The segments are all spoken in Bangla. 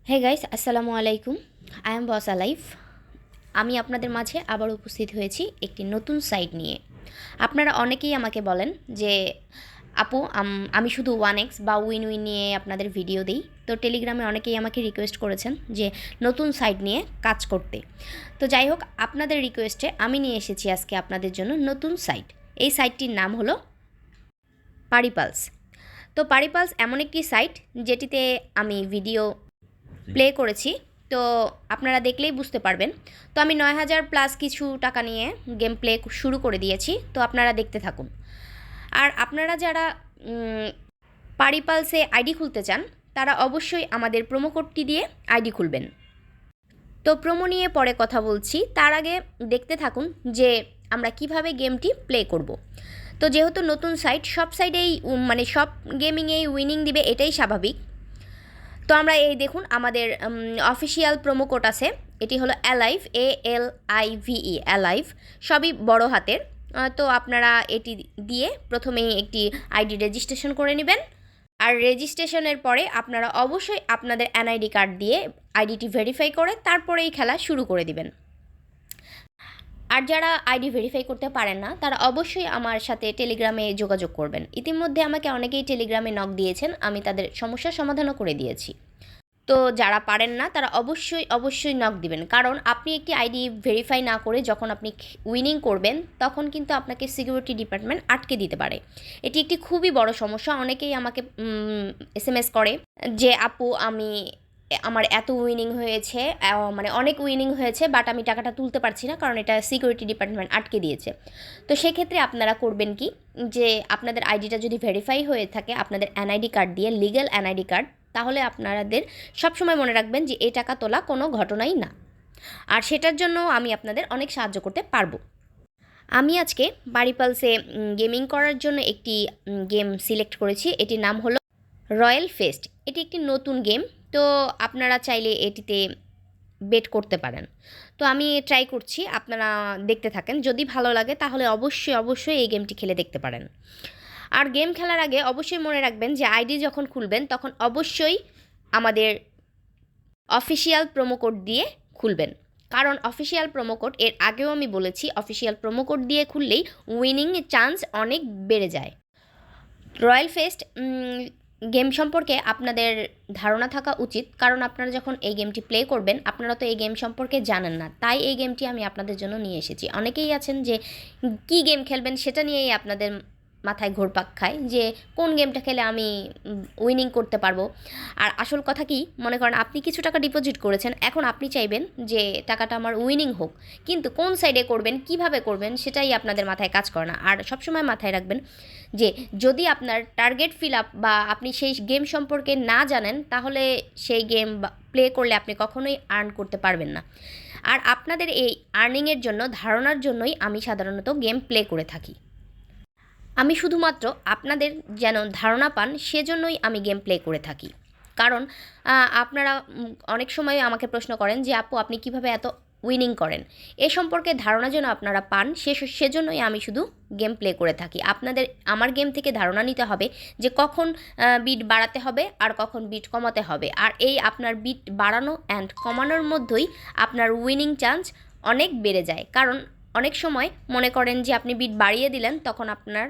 হে গাইস, আসসালামু আলাইকুম। I Emde Boas আলাইফ। আমি আপনাদের মাঝে আবার উপস্থিত হয়েছি একটি নতুন সাইট নিয়ে। আপনারা অনেকেই আমাকে বলেন যে আপু আমি শুধু 1x বা উইন উইন নিয়ে আপনাদের ভিডিও দিই। তো টেলিগ্রামে অনেকেই আমাকে রিকোয়েস্ট করেছেন যে নতুন সাইট নিয়ে কাজ করতে। তো যাই হোক, আপনাদের রিকোয়েস্টে আমি নিয়ে এসেছি আজকে আপনাদের জন্য নতুন সাইট। এই সাইটটির নাম হলো পারিপালস। তো পারিপালস এমন একটি সাইট যেটিতে আমি ভিডিও প্লে করেছি। তো আপনারা দেখলেই বুঝতে পারবেন। তো আমি 9,000 প্লাস কিছু টাকা নিয়ে গেম প্লে শুরু করে দিয়েছি। তো আপনারা দেখতে থাকুন। আর আপনারা যারা পারিপালসে আইডি খুলতে চান তারা অবশ্যই আমাদের প্রোমো কোডটি দিয়ে আইডি খুলবেন। তো প্রোমো নিয়ে পরে কথা বলছি, তার আগে দেখতে থাকুন যে আমরা কিভাবে গেমটি প্লে করব। তো যেহেতু নতুন সাইট, সব সাইডেই মানে সব গেমিংয়েই উইনিং দিবে, এটাই স্বাভাবিক। তো আমরা এই দেখুন আমাদের অফিসিয়াল প্রোমো কোড আছে। এটি হলো অ্যালাইভ, ALIVE, অ্যালাইভ, সবই বড় হাতের। তো আপনারা এটি দিয়ে প্রথমেই একটি আইডি রেজিস্ট্রেশন করে নেবেন। আর রেজিস্ট্রেশনের পরে আপনারা অবশ্যই আপনাদের NID কার্ড দিয়ে আইডিটি ভেরিফাই করে তারপরেই খেলা শুরু করে দিবেন। আর যারা আইডি ভেরিফাই করতে পারেন না তারা অবশ্যই আমার সাথে টেলিগ্রামে যোগাযোগ করবেন। ইতিমধ্যে আমাকে অনেকেই টেলিগ্রামে নক দিয়েছেন, আমি তাদের সমস্যার সমাধানও করে দিয়েছি। তো যারা পারেন না তারা অবশ্যই নক দিবেন, কারণ আপনি একটি আইডি ভেরিফাই না করে যখন আপনি উইনিং করবেন তখন কিন্তু আপনাকে সিকিউরিটি ডিপার্টমেন্ট আটকে দিতে পারে। এটি একটি খুবই বড় সমস্যা। অনেকেই আমাকে SMS করে যে আপু আমার এত উইনিং হয়েছে, মানে অনেক উইনিং হয়েছে, বাট আমি টাকাটা তুলতে পারছি না কারণ এটা সিকিউরিটি ডিপার্টমেন্ট আটকে দিয়েছে। তো সেক্ষেত্রে আপনারা করবেন কি, যে আপনাদের আইডিটা যদি ভেরিফাই হয়ে থাকে আপনাদের NID কার্ড দিয়ে, লিগ্যাল NID কার্ড, তাহলে আপনাদের সবসময় মনে রাখবেন যে এই টাকা তোলা কোনো ঘটনাই না। আর সেটার জন্য আমি আপনাদের অনেক সাহায্য করতে পারবো। আমি আজকে পারিপালসে গেমিং করার জন্য একটি গেম সিলেক্ট করেছি। এটির নাম হলো রয়্যাল ফেস্ট। এটি একটি নতুন গেম। তো আপনারা চাইলে এটিতে বেট করতে পারেন। তো আমি ট্রাই করছি, আপনারা দেখতে থাকেন। যদি ভালো লাগে তাহলে অবশ্যই এই গেমটি খেলে দেখতে পারেন। আর গেম খেলার আগে অবশ্যই মনে রাখবেন যে আইডি যখন খুলবেন তখন অবশ্যই আমাদের অফিসিয়াল প্রোমো কোড দিয়ে খুলবেন। কারণ অফিসিয়াল প্রোমো কোড, এর আগেও আমি বলেছি, অফিসিয়াল প্রোমো কোড দিয়ে খুললেই উইনিং চান্স অনেক বেড়ে যায়। রয়্যাল ফেস্ট গেম সম্পর্কে আপনাদের ধারণা থাকা উচিত, কারণ আপনারা যখন এই গেমটি প্লে করবেন আপনারা তো এই গেম সম্পর্কে জানেন না, তাই এই গেমটি আমি আপনাদের জন্য নিয়ে এসেছি। অনেকেই আছেন যে কী গেম খেলবেন সেটা নিয়েই আপনাদের মাথায় ঘুরপাক খায় যে কোন গেমটা খেলে আমি উইনিং করতে পারবো। আর আসল কথা কি, মনে করেন আপনি কিছু টাকা ডিপোজিট করেছেন, এখন আপনি চাইবেন যে টাকাটা আমার উইনিং হোক, কিন্তু কোন সাইডে করবেন, কিভাবে করবেন সেটাই আপনাদের মাথায় কাজ করে না। আর সবসময় মাথায় রাখবেন যে যদি আপনার টার্গেট ফিল আপ বা আপনি সেই গেম সম্পর্কে না জানেন তাহলে সেই গেম প্লে করলে আপনি কখনোই আর্ন করতে পারবেন না। আর আপনাদের এই আর্নিংয়ের জন্য, ধারণার জন্যই আমি সাধারণত গেম প্লে করে থাকি। আমি শুধুমাত্র আপনাদের যেন ধারণা পান সেজন্যই আমি গেম প্লে করে থাকি। কারণ আপনারা অনেক সময় আমাকে প্রশ্ন করেন যে আপু আপনি কিভাবে এত উইনিং করেন, এ সম্পর্কে ধারণা যেন আপনারা পান সেজন্যই আমি শুধু গেম প্লে করে থাকি। আপনাদের আমার গেম থেকে ধারণা নিতে হবে যে কখন বিট বাড়াতে হবে আর কখন বিট কমাতে হবে। আর এই আপনার বিট বাড়ানো অ্যান্ড কমানোর মধ্যেই আপনার উইনিং চান্স অনেক বেড়ে যায়। কারণ অনেক সময় মনে করেন যে আপনি বিট বাড়িয়ে দিলেন, তখন আপনার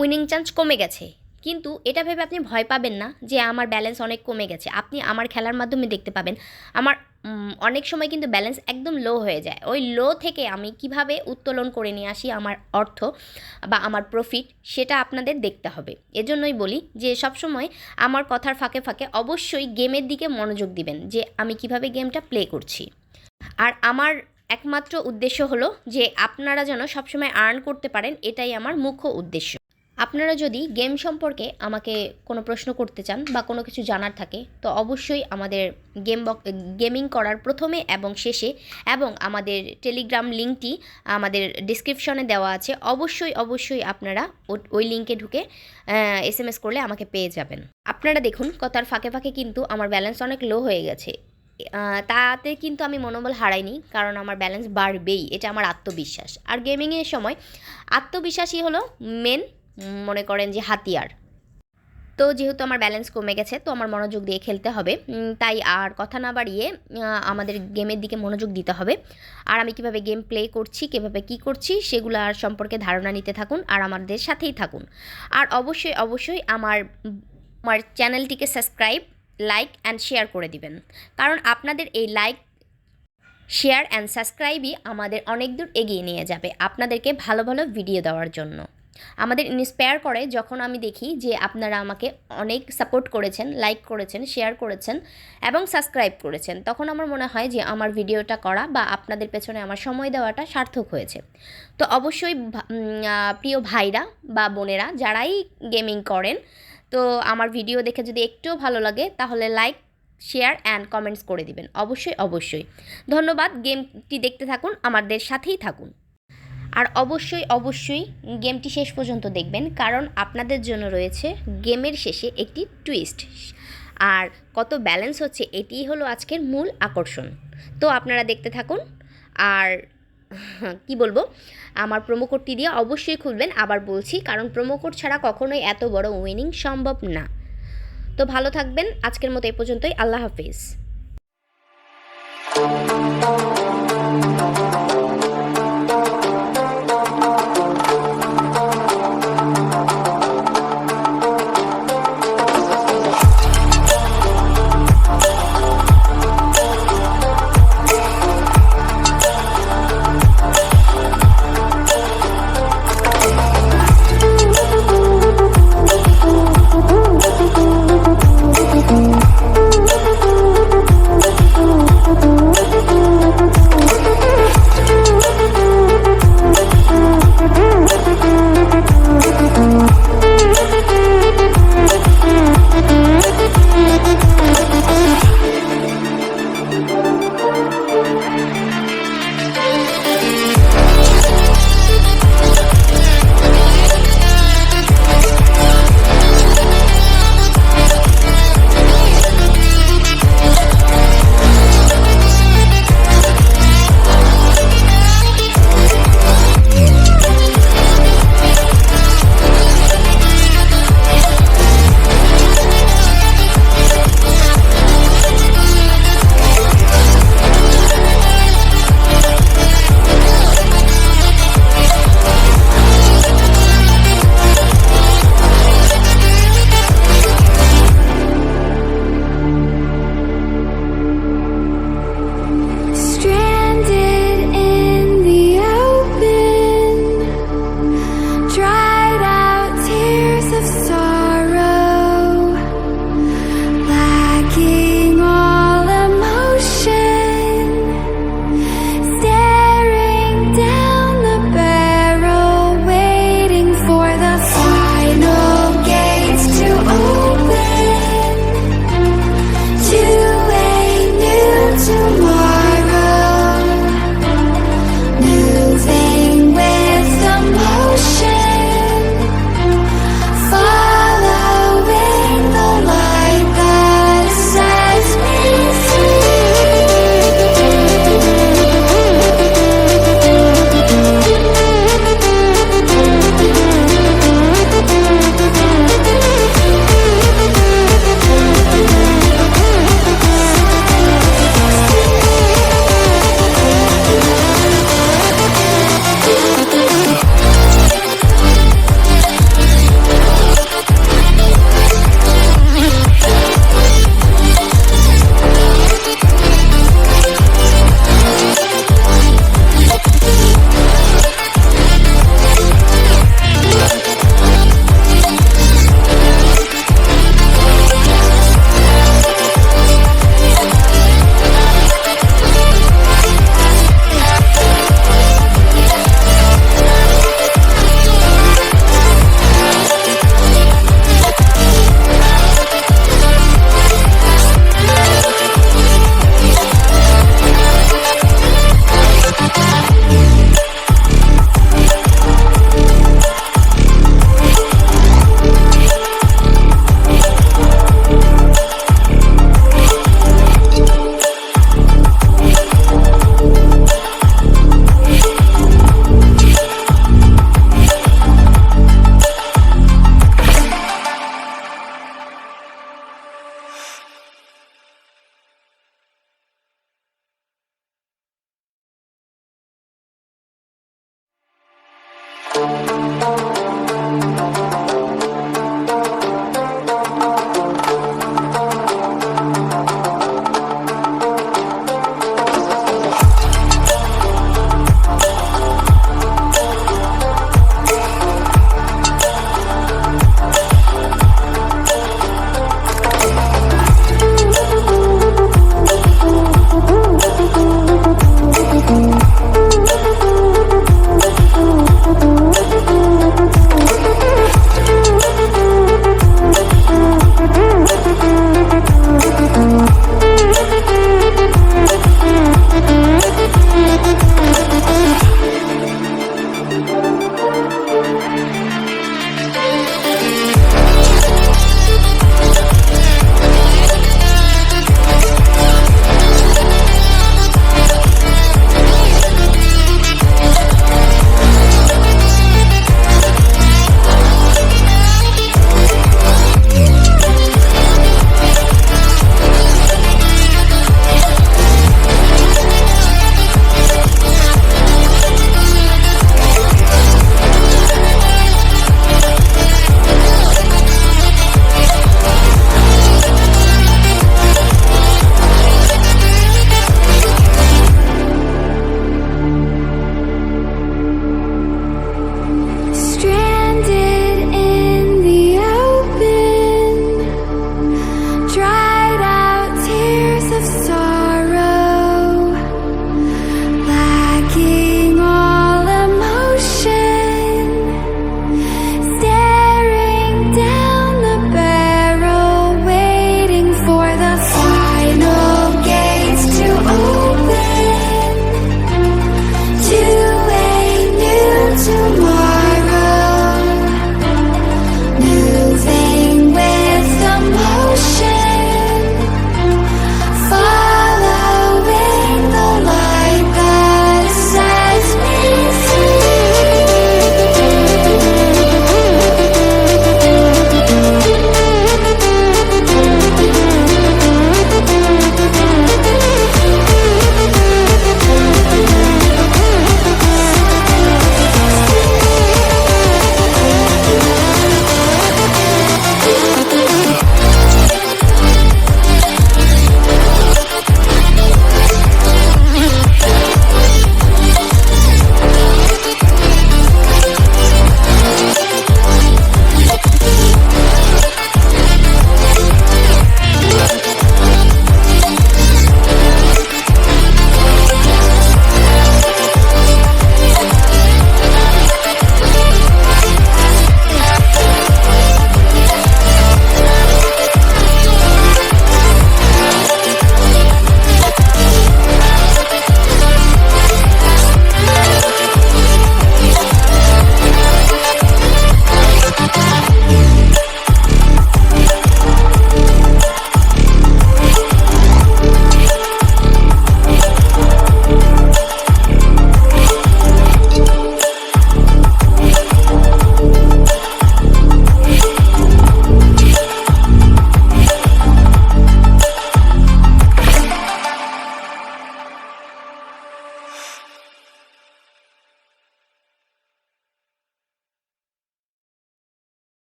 উইনিং চান্স কমে গেছে, কিন্তু এটা ভেবে আপনি ভয় পাবেন না যে আমার ব্যালেন্স অনেক কমে গেছে। আপনি আমার খেলার মাধ্যমে দেখতে পাবেন আমার অনেক সময় কিন্তু ব্যালেন্স একদম লো হয়ে যায়। ওই লো থেকে আমি কিভাবে উত্তোলন করে নিয়ে আসি আমার অর্থ বা আমার প্রফিট, সেটা আপনাদের দেখতে হবে। এজন্যই বলি যে সবসময় আমার কথার ফাঁকে ফাঁকে অবশ্যই গেমের দিকে মনোযোগ দিবেন, যে আমি কিভাবে গেমটা প্লে করছি। আর আমার একমাত্র উদ্দেশ্য হলো যে আপনারা যেন সবসময় আর্ন করতে পারেন, এটাই আমার মুখ্য উদ্দেশ্য। আপনারা যদি গেম সম্পর্কে আমাকে কোনো প্রশ্ন করতে চান বা কোনো কিছু জানার থাকে তো অবশ্যই আমাদের গেমিং করার প্রথমে এবং শেষে এবং আমাদের টেলিগ্রাম লিঙ্কটি আমাদের ডিসক্রিপশনে দেওয়া আছে। অবশ্যই আপনারা ওই লিঙ্কে ঢুকে SMS করলে আমাকে পেয়ে যাবেন। আপনারা দেখুন কথার ফাঁকে ফাঁকে কিন্তু আমার ব্যালেন্স অনেক লো হয়ে গেছে। তাতে কিন্তু আমি মনোবল হারাইনি, কারণ আমার ব্যালেন্স বাড়বেই, এটা আমার আত্মবিশ্বাস। আর গেমিংয়ের সময় আত্মবিশ্বাসই হলো মেন, মনে করেন যে হাতিয়ার। তো যেহেতু আমার ব্যালেন্স কমে গেছে, তো আমার মনোযোগ দিয়ে খেলতে হবে, তাই আর কথা না বাড়িয়ে আমাদের গেমের দিকে মনোযোগ দিতে হবে। আর আমি কিভাবে গেম প্লে করছি, কীভাবে কী করছি সেগুলোর সম্পর্কে ধারণা নিতে থাকুন আর আমাদের সাথেই থাকুন। আর অবশ্যই অবশ্যই আমার চ্যানেলটিকে সাবস্ক্রাইব, লাইক অ্যান্ড শেয়ার করে দিবেন, কারণ আপনাদের এই লাইক, শেয়ার অ্যান্ড সাবস্ক্রাইবই আমাদের অনেক দূর এগিয়ে নিয়ে যাবে আপনাদেরকে ভালো ভালো ভিডিও দেওয়ার জন্য। আমাদের ইন্সপায়ার করে যখন আমি দেখি যে আপনারা আমাকে অনেক সাপোর্ট করেছেন, লাইক করেছেন, শেয়ার করেছেন এবং সাবস্ক্রাইব করেছেন, তখন আমার মনে হয় যে আমার ভিডিওটা করা বা আপনাদের পেছনে আমার সময় দেওয়াটা সার্থক হয়েছে। তো অবশ্যই প্রিয় ভাইরা বা বোনেরা যারাই গেমিং করেন, তো আমার ভিডিও দেখে যদি একটুও ভালো লাগে তাহলে লাইক, শেয়ার অ্যান্ড কমেন্টস করে দিবেন, অবশ্যই অবশ্যই। ধন্যবাদ। গেমটি দেখতে থাকুন, আমাদের সাথেই থাকুন। আর অবশ্যই অবশ্যই গেমটি শেষ পর্যন্ত দেখবেন, কারণ আপনাদের জন্য রয়েছে গেমের শেষে একটি টুইস্ট। আর কত ব্যালেন্স হচ্ছে এটিই হলো আজকের মূল আকর্ষণ। তো আপনারা দেখতে থাকুন। আর কি বলবো, আমার প্রোমো কোডটি দিয়ে অবশ্যই খুলবেন, আবার বলছি, কারণ প্রোমো কোড ছাড়া কখনোই এত বড় উইনিং সম্ভব না। তো ভালো থাকবেন, আজকের মতো এই পর্যন্তই। আল্লাহ হাফেজ।